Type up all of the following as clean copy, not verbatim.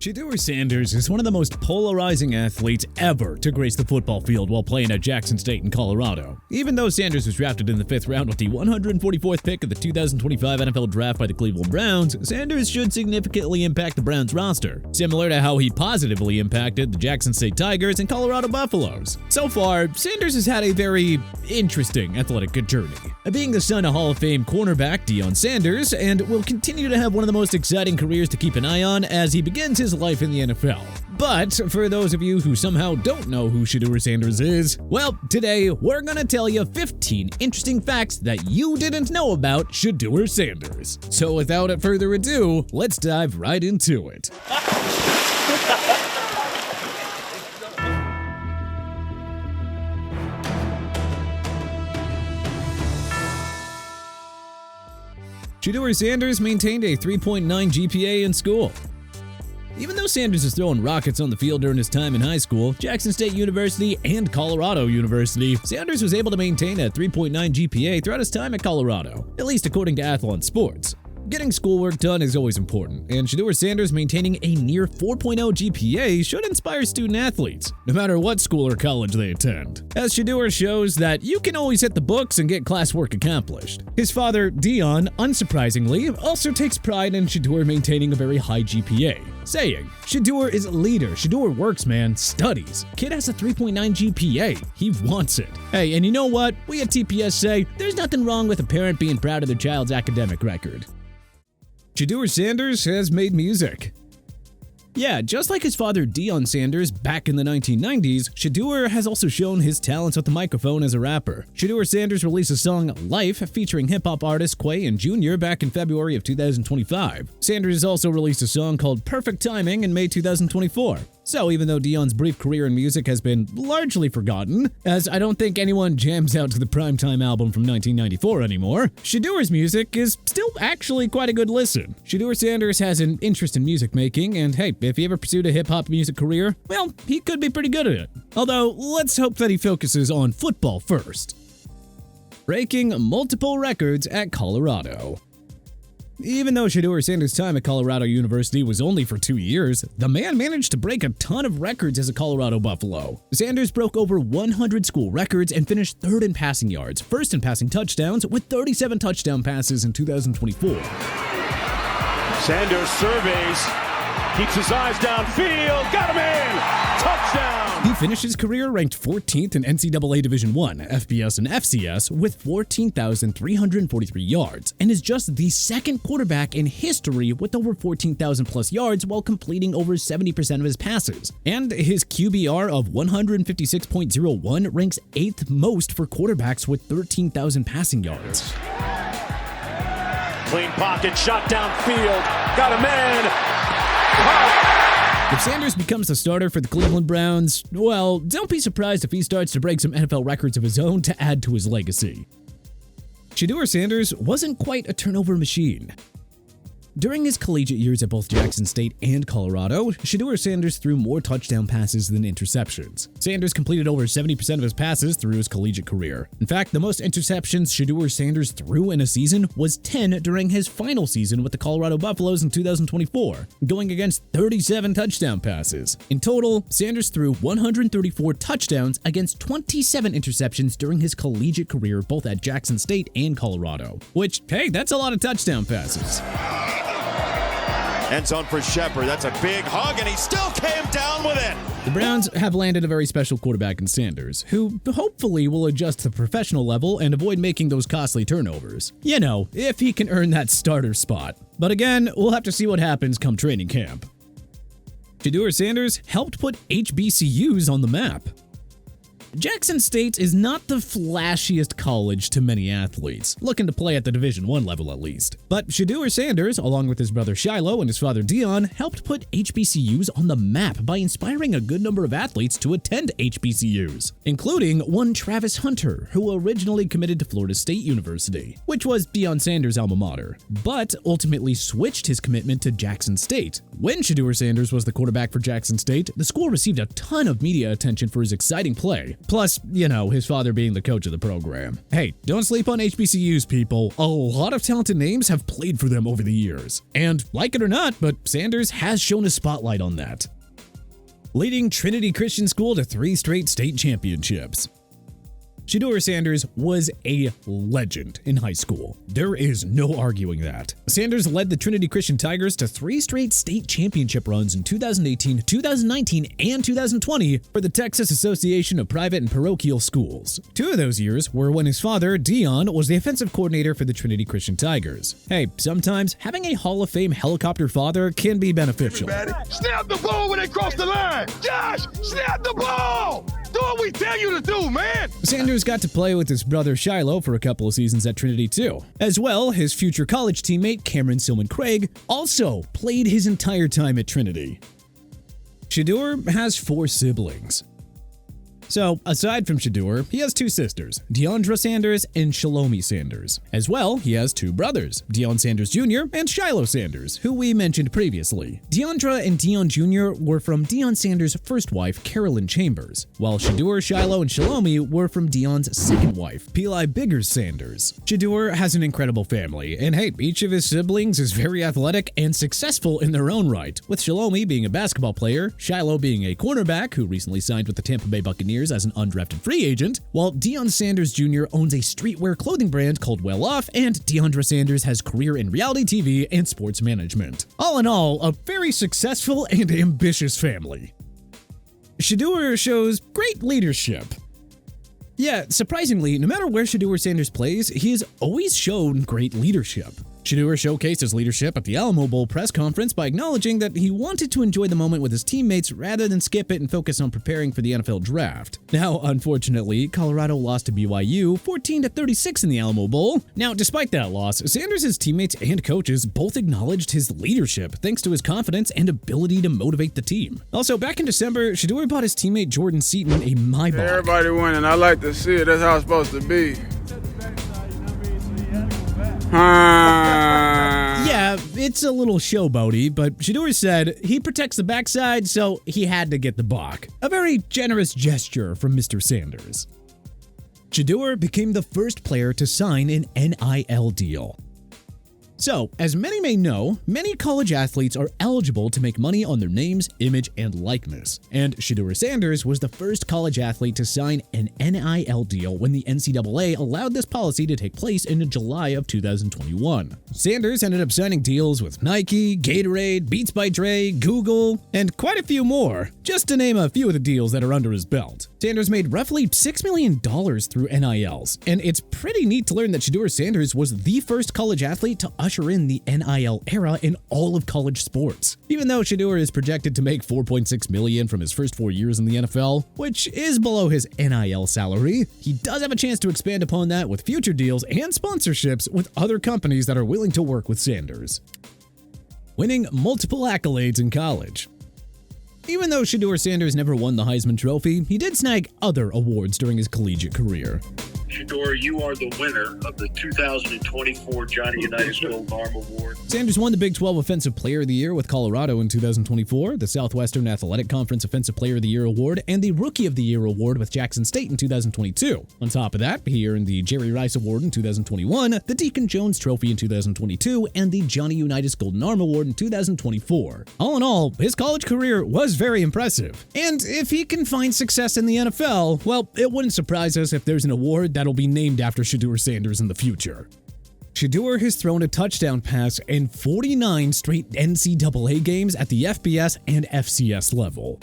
Shedeur Sanders is one of the most polarizing athletes ever to grace the football field while playing at Jackson State in Colorado. Even though Sanders was drafted in the 5th round with the 144th pick of the 2025 NFL Draft by the Cleveland Browns, Sanders should significantly impact the Browns roster, similar to how he positively impacted the Jackson State Tigers and Colorado Buffaloes. So far, Sanders has had a very interesting athletic journey, being the son of Hall of Fame cornerback Deion Sanders, and will continue to have one of the most exciting careers to keep an eye on as he begins his life in the NFL. But for those of you who somehow don't know who Shedeur Sanders is, well, today we're gonna tell you 15 interesting facts that you didn't know about Shedeur Sanders. So without further ado, let's dive right into it. Shedeur Sanders maintained a 3.9 GPA in school. Even though Sanders is throwing rockets on the field during his time in high school, Jackson State University, and Colorado University, Sanders was able to maintain a 3.9 GPA throughout his time at Colorado, at least according to Athlon Sports. Getting schoolwork done is always important, and Shedeur Sanders maintaining a near 4.0 GPA should inspire student athletes, no matter what school or college they attend, as Shedeur shows that you can always hit the books and get classwork accomplished. His father, Deion, unsurprisingly, also takes pride in Shedeur maintaining a very high GPA, saying, "Shedeur is a leader. Shedeur works, man, studies. Kid has a 3.9 GPA. He wants it." Hey, and you know what? We at TPS say there's nothing wrong with a parent being proud of their child's academic record. Shedeur Sanders has made music. Yeah, just like his father Deion Sanders back in the 1990s, Shedeur has also shown his talents with the microphone as a rapper. Shedeur Sanders released a song, Life, featuring hip-hop artists Quay and Jr. back in February of 2025. Sanders also released a song called Perfect Timing in May 2024. So even though Deion's brief career in music has been largely forgotten, as I don't think anyone jams out to the Primetime album from 1994 anymore, Shedeur's music is still actually quite a good listen. Shedeur Sanders has an interest in music making, and hey, if he ever pursued a hip-hop music career, well, he could be pretty good at it. Although, let's hope that he focuses on football first. Breaking multiple records at Colorado. Even though Shedeur Sanders' time at Colorado University was only for 2 years, the man managed to break a ton of records as a Colorado Buffalo. Sanders broke over 100 school records and finished 3rd in passing yards, 1st in passing touchdowns, with 37 touchdown passes in 2024. Sanders surveys, keeps his eyes downfield, got him in, touchdown! He finished his career ranked 14th in NCAA Division I, FBS, and FCS with 14,343 yards, and is just the second quarterback in history with over 14,000 plus yards while completing over 70% of his passes. And his QBR of 156.01 ranks 8th most for quarterbacks with 13,000 passing yards. Clean pocket, shot downfield, got him in. If Sanders becomes the starter for the Cleveland Browns, well, don't be surprised if he starts to break some NFL records of his own to add to his legacy. Shedeur Sanders wasn't quite a turnover machine. During his collegiate years at both Jackson State and Colorado, Shedeur Sanders threw more touchdown passes than interceptions. Sanders completed over 70% of his passes through his collegiate career. In fact, the most interceptions Shedeur Sanders threw in a season was 10 during his final season with the Colorado Buffaloes in 2024, going against 37 touchdown passes. In total, Sanders threw 134 touchdowns against 27 interceptions during his collegiate career both at Jackson State and Colorado, which, hey, that's a lot of touchdown passes. End zone for Shepard. That's a big hug, and he still came down with it. The Browns have landed a very special quarterback in Sanders, who hopefully will adjust to the professional level and avoid making those costly turnovers. You know, if he can earn that starter spot. But again, we'll have to see what happens come training camp. Shedeur Sanders helped put HBCUs on the map. Jackson State is not the flashiest college to many athletes, looking to play at the Division I level at least. But Shedeur Sanders, along with his brother Shiloh and his father Deion, helped put HBCUs on the map by inspiring a good number of athletes to attend HBCUs, including one Travis Hunter, who originally committed to Florida State University, which was Deion Sanders' alma mater, but ultimately switched his commitment to Jackson State. When Shedeur Sanders was the quarterback for Jackson State, the school received a ton of media attention for his exciting play, Plus, his father being the coach of the program. Hey, don't sleep on HBCUs, people. A lot of talented names have played for them over the years. And like it or not, but Sanders has shown a spotlight on that. Leading Trinity Christian School to 3 straight state championships. Shedeur Sanders was a legend in high school. There is no arguing that. Sanders led the Trinity Christian Tigers to 3 straight state championship runs in 2018, 2019, and 2020 for the Texas Association of Private and Parochial Schools. 2 of those years were when his father, Dion, was the offensive coordinator for the Trinity Christian Tigers. Hey, sometimes having a Hall of Fame helicopter father can be beneficial. Snap the ball when they cross the line! Josh, snap the ball! Do what we tell you to do, man! Sanders got to play with his brother Shiloh for a couple of seasons at Trinity too. As well, his future college teammate Cameron Silman Craig also played his entire time at Trinity. Shedeur has 4 siblings. So, aside from Shedeur, he has 2 sisters, Deandra Sanders and Shalomi Sanders. As well, he has 2 brothers, Deion Sanders Jr. and Shiloh Sanders, who we mentioned previously. Deandra and Deion Jr. were from Deion Sanders' first wife, Carolyn Chambers, while Shedeur, Shiloh, and Shalomi were from Deion's second wife, Peli Biggers Sanders. Shedeur has an incredible family, and hey, each of his siblings is very athletic and successful in their own right, with Shalomi being a basketball player, Shiloh being a cornerback who recently signed with the Tampa Bay Buccaneers as an undrafted free agent, while Deion Sanders Jr. owns a streetwear clothing brand called Well Off, and Deandra Sanders has a career in reality TV and sports management. All in all, a very successful and ambitious family. Shedeur shows great leadership. Yeah, surprisingly, no matter where Shedeur Sanders plays, he has always shown great leadership. Shedeur showcased his leadership at the Alamo Bowl press conference by acknowledging that he wanted to enjoy the moment with his teammates rather than skip it and focus on preparing for the NFL draft. Now, unfortunately, Colorado lost to BYU 14-36 in the Alamo Bowl. Now, despite that loss, Sanders' teammates and coaches both acknowledged his leadership thanks to his confidence and ability to motivate the team. Also, back in December, Shedeur bought his teammate Jordan Seaton a Maybach. Everybody winning. I like to see it. That's how it's supposed to be. Yeah, it's a little showboaty, but Shedeur said he protects the backside, so he had to get the Bach. A very generous gesture from Mr. Sanders. Shedeur became the first player to sign an NIL deal. So, as many may know, many college athletes are eligible to make money on their names, image, and likeness. And Shedeur Sanders was the first college athlete to sign an NIL deal when the NCAA allowed this policy to take place in July of 2021. Sanders ended up signing deals with Nike, Gatorade, Beats by Dre, Google, and quite a few more, just to name a few of the deals that are under his belt. Sanders made roughly $6 million through NILs, and it's pretty neat to learn that Shedeur Sanders was the first college athlete to usher in the NIL era in all of college sports. Even though Shedeur is projected to make $4.6 million from his first 4 years in the NFL, which is below his NIL salary, he does have a chance to expand upon that with future deals and sponsorships with other companies that are willing to work with Sanders. Winning multiple accolades in college. Even though Shedeur Sanders never won the Heisman Trophy, he did snag other awards during his collegiate career. Shedeur, you are the winner of the 2024 Johnny Unitas Gold Arm Award. Sanders won the Big 12 Offensive Player of the Year with Colorado in 2024, the Southwestern Athletic Conference Offensive Player of the Year Award, and the Rookie of the Year Award with Jackson State in 2022. On top of that, he earned the Jerry Rice Award in 2021, the Deacon Jones Trophy in 2022, and the Johnny Unitas Golden Arm Award in 2024. All in all, his college career was very impressive. And if he can find success in the NFL, well, it wouldn't surprise us if there's an award that'll be named after Shedeur Sanders in the future. Shedeur has thrown a touchdown pass in 49 straight NCAA games at the FBS and FCS level.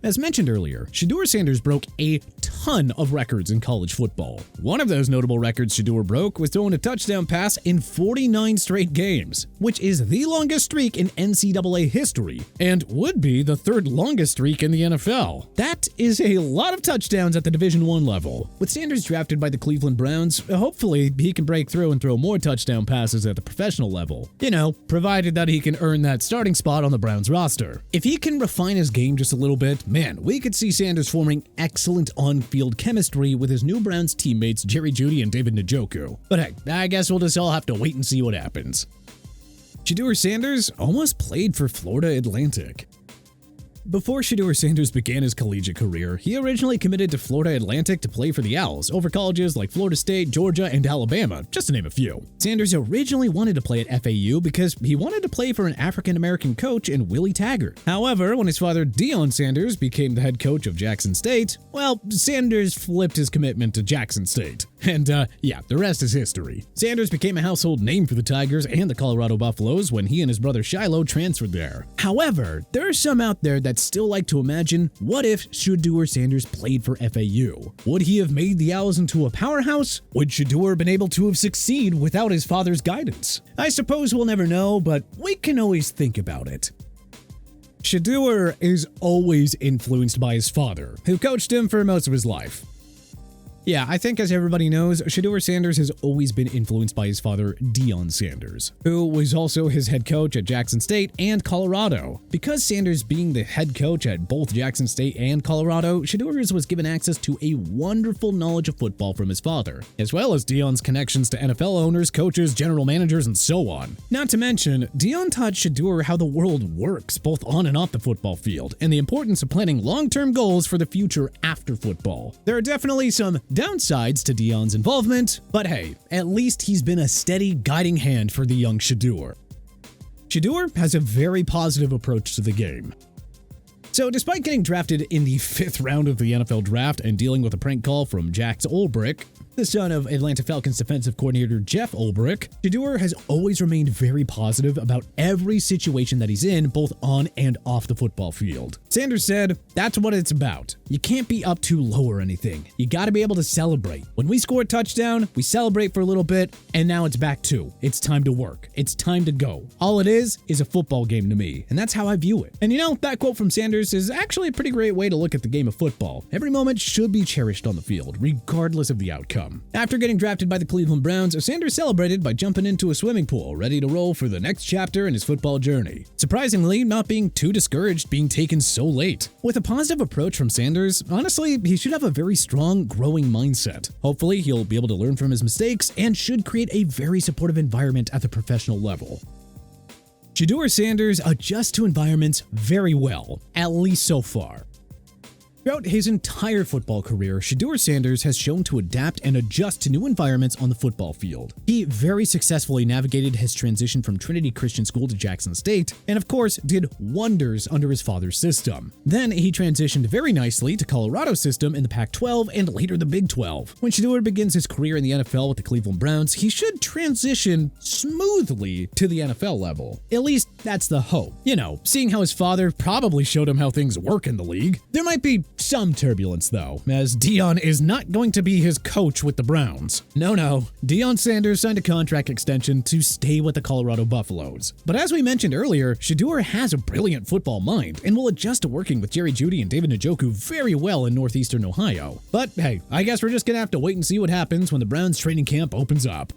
As mentioned earlier, Shedeur Sanders broke a ton of records in college football. One of those notable records Shedeur broke was throwing a touchdown pass in 49 straight games, which is the longest streak in NCAA history, and would be the 3rd longest streak in the NFL. That is a lot of touchdowns at the Division I level. With Sanders drafted by the Cleveland Browns, hopefully he can break through and throw more touchdown passes at the professional level. Provided that he can earn that starting spot on the Browns roster. If he can refine his game just a little bit, man, we could see Sanders forming excellent on-field chemistry with his new Browns teammates Jerry Jeudy and David Njoku. But heck, I guess we'll just all have to wait and see what happens. Shedeur Sanders almost played for Florida Atlantic. Before Shedeur Sanders began his collegiate career, he originally committed to Florida Atlantic to play for the Owls over colleges like Florida State, Georgia, and Alabama, just to name a few. Sanders originally wanted to play at FAU because he wanted to play for an African-American coach in Willie Taggart. However, when his father Deion Sanders became the head coach of Jackson State, well, Sanders flipped his commitment to Jackson State. And yeah, the rest is history. Sanders became a household name for the Tigers and the Colorado Buffaloes when he and his brother Shiloh transferred there. However, there are some out there that still like to imagine, what if Shedeur Sanders played for FAU? Would he have made the Owls into a powerhouse? Would Shedeur been able to have succeeded without his father's guidance? I suppose we'll never know, but we can always think about it. Shedeur is always influenced by his father, who coached him for most of his life. Yeah, I think as everybody knows, Shedeur Sanders has always been influenced by his father, Deion Sanders, who was also his head coach at Jackson State and Colorado. Because Sanders being the head coach at both Jackson State and Colorado, Shedeur was given access to a wonderful knowledge of football from his father, as well as Deion's connections to NFL owners, coaches, general managers, and so on. Not to mention, Deion taught Shedeur how the world works, both on and off the football field, and the importance of planning long-term goals for the future after football. There are definitely some downsides to Deion's involvement, but hey, at least he's been a steady guiding hand for the young Shedeur. Shedeur has a very positive approach to the game. So despite getting drafted in the 5th round of the NFL draft and dealing with a prank call from Jax Olbrich, the son of Atlanta Falcons defensive coordinator Jeff Olbrich, Shedeur has always remained very positive about every situation that he's in, both on and off the football field. Sanders said, "That's what it's about. You can't be up too low or anything. You gotta be able to celebrate. When we score a touchdown, we celebrate for a little bit, and now it's back to, it's time to work. It's time to go. All it is a football game to me, and that's how I view it." And you know, that quote from Sanders is actually a pretty great way to look at the game of football. Every moment should be cherished on the field, regardless of the outcome. After getting drafted by the Cleveland Browns, Sanders celebrated by jumping into a swimming pool, ready to roll for the next chapter in his football journey. Surprisingly, not being too discouraged being taken so late. With a positive approach from Sanders, honestly, he should have a very strong, growing mindset. Hopefully, he'll be able to learn from his mistakes and should create a very supportive environment at the professional level. Shedeur Sanders adjusts to environments very well, at least so far. Throughout his entire football career, Shedeur Sanders has shown to adapt and adjust to new environments on the football field. He very successfully navigated his transition from Trinity Christian School to Jackson State, and of course, did wonders under his father's system. Then he transitioned very nicely to Colorado's system in the Pac-12 and later the Big 12. When Shedeur begins his career in the NFL with the Cleveland Browns, he should transition smoothly to the NFL level. At least that's the hope. You know, seeing how his father probably showed him how things work in the league. There might be some turbulence though, as Deion is not going to be his coach with the Browns. No, Deion Sanders signed a contract extension to stay with the Colorado Buffaloes. But as we mentioned earlier, Shedeur has a brilliant football mind and will adjust to working with Jerry Jeudy and David Njoku very well in northeastern Ohio. But hey, I guess we're just gonna have to wait and see what happens when the Browns training camp opens up.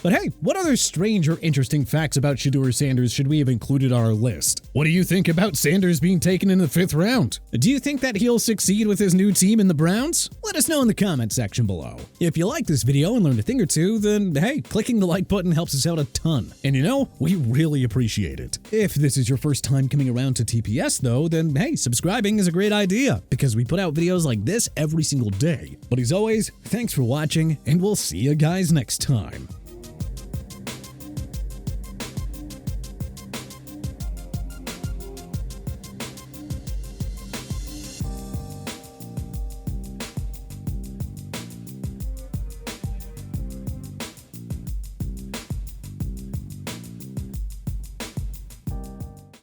But hey, what other strange or interesting facts about Shedeur Sanders should we have included on our list? What do you think about Sanders being taken in the 5th round? Do you think that he'll succeed with his new team in the Browns? Let us know in the comment section below. If you liked this video and learned a thing or two, then hey, clicking the like button helps us out a ton. And you know, we really appreciate it. If this is your first time coming around to TPS though, then hey, subscribing is a great idea because we put out videos like this every single day. But as always, thanks for watching and we'll see you guys next time.